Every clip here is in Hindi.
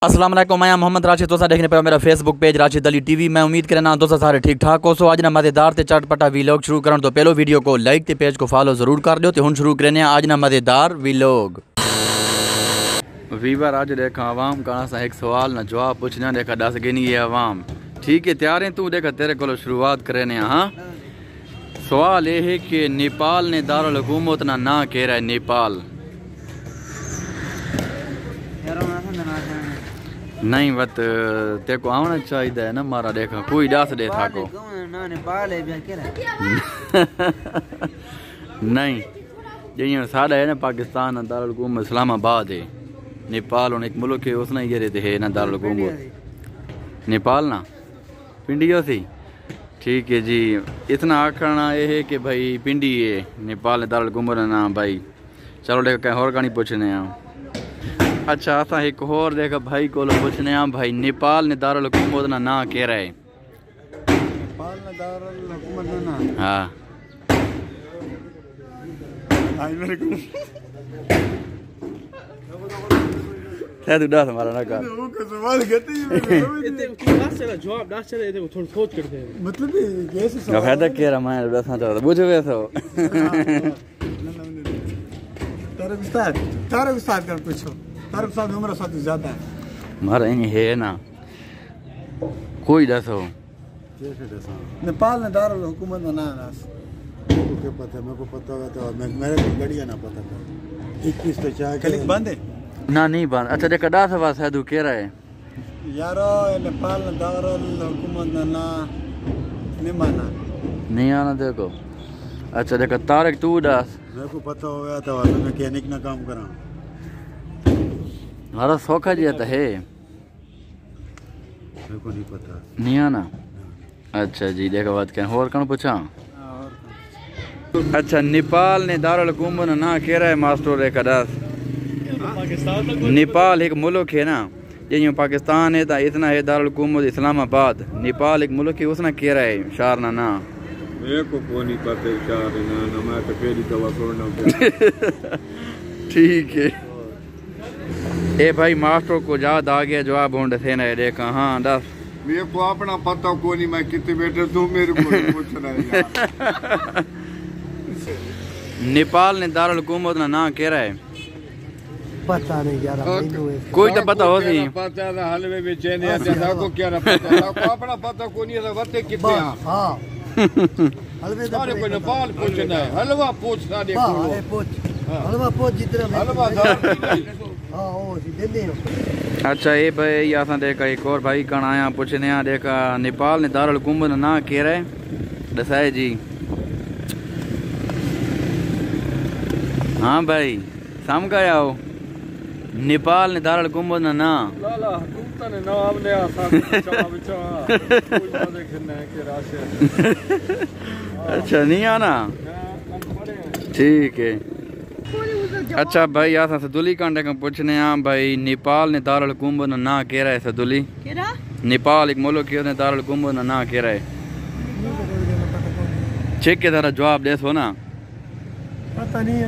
अस्सलाम वालेकुम, मैं मोहम्मद राशिद। तुसा देखने पे मेरा Facebook page Rashid Ali TV. मैं उम्मीद करना तुसा सारे ठीक ठाक हो। सो आज ना मज़ेदार ते चटपटा वीलॉग शुरू करन तो पहलो वीडियो को लाइक ते पेज को फॉलो जरूर कर लियो। तो हुन शुरू करने आज ना मज़ेदार वीलॉग। वीवर आज देखा आवाम का सा एक सवाल ना जवाब पूछना देखा दस गिनी है आवाम। ठीक है, तैयार है तू? देखा तेरे को शुरुआत करने। हाँ, सवाल ये है कि नेपाल ने दारुल हुकूमत ना कह रहा है। नेपाल नहीं बत ते को आना चाहिए ना मारा। देखा कोई दस दे था को नहीं जी साढ़ा है ना पाकिस्तान दारुल हुकूमत इस्लामाबाद है। नेपाल और एक मुल्क है उसने ये रहते है ना दारुल हुकूमत नेपाल ना पिंडियो थी। ठीक है जी, इतना आखना ये है कि भाई पिंडी है नेपाल ने दारुल हुकूमत ना भाई। चलो देखो कहीं और कहानी पूछने हैं। अच्छा असा एक और देखा भाई को पूछने भाई नेपाल ने दारुल हुकूमत ना कह रहा है। नेपाल ने दारुल हुकूमत ना हाँ तू दस हमारा ना कर सवाल जवाब दस चले थे थोड़ा सोच करते हैं। मतलब कैसे फायदा कह रहा मैं दसना चाहता बुझो वैसे तारक उस्ताद कर पूछो। तारक उस्ताद उम्र साथ ज्यादा है हमारा है ना कोई दसो। कैसे दसो? नेपाल ने दारुल हुकूमत ना मेरे को क्या पता? मेरे को पता होगा तो मेरे को गड़िया ना पता था। 21 तो चाहे क्लिक बंद है ना नहीं बंद। अच्छा देखा दस बस है तू कह रहा है यारो नेपाल ने दारुल हुकूमत ना नहीं माना नहीं आना देखो। अच्छा देखा तारक तू दस। मेरे को पता हो गया था मैं मैकेनिक ना काम करा। हमारा सौखा जी तो है मेरे को नहीं पता नहीं आना। अच्छा जी देखा बात क्या और कौन पूछा? अच्छा नेपाल ने दारुल हुकूमत ना कह रहा है मास्टर देखा दस। नेपाल एक मुल्क है ना ये पाकिस्तान है तो इतना है दारुल हुकूमत इस्लामाबाद। नेपाल एक मुल्क है उसने कह रहा है शारना ना। मेरे को नहीं पता शारना ना मैं तो पहली दवा छोड़ना। ठीक है ए भाई मास्टर को याद आ गया जवाब ढूंढ थे ना देखा। हाँ दस मेरे को अपना पता को नहीं मैं कितने बैठे तू मेरे को पूछना है। नेपाल ने दारुल हुकूमत ना कह रहा है। पता नहीं यार कोई तो पता हो सी पता ना हलवे में चैन है था को क्या पता को अपना पता को नहीं वते कितने। हां हलवे सारे को नेपाल पूछना है। हलवा पूछ सारे को पूछ हलवा पूछ जितना हलवा हां ओ दे दे। अच्छा ये भाई यहाँ देखा एक और भाई कण आया पूछने देखा नेपाल ने दारुल हुकूमत ना कह रहा है दसाए जी। हाँ भाई सम का आओ नेपाल ने दारुल हुकूमत ना लाला हुकूमत ने नाम ले आसा बचा कोई देखना है कि राशि। अच्छा नहीं आना ठीक है। अच्छा भाई यहाँ सदुली कांडे का पूछने भाई नेपाल ने दारुल हुकूमत ना कह रहा है। सदुली नेपाल एक मुल्क है दारुल हुकूमत ना कह रहा है। चेक के तरह जवाब दे सो ना पता नहीं है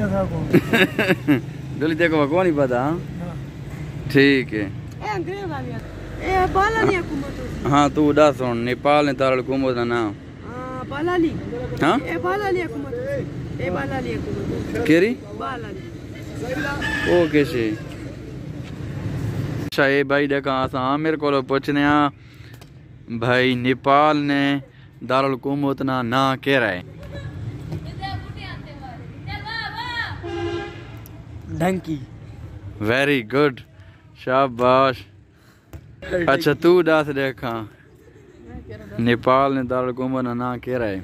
दुली देखो कौन नहीं पता। ठीक है हाँ तू दस सुन नेपाल ने दारुल हुकूमत ना हाँ केरी ओ कैसे। अच्छा ये भाई देखा हाँ मेरे को पूछने भाई नेपाल ने दारुल हुकूमत ना कह रहा है। ढंकी वेरी गुड शाबाश। अच्छा तू दस देखा नेपाल ने दारुल हुकूमत ना कह रहा है।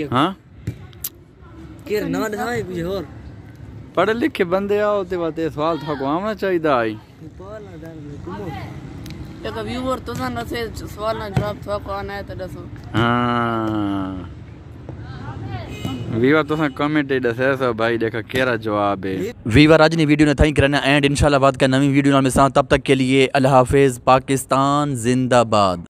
हाँ पढ़े लिखे बंदे आओ ते बाते सवाल था को आना चाहिए आई। हाँ वीवर तो कमेंट दसे सो भाई देखा केरा जवाब है। वीवर आज वीडियो ने थैंक करना एंड इंशाल्लाह बात का नवी वीडियो में साथ। तब तक के लिए अल्लाह हाफिज। पाकिस्तान जिंदाबाद।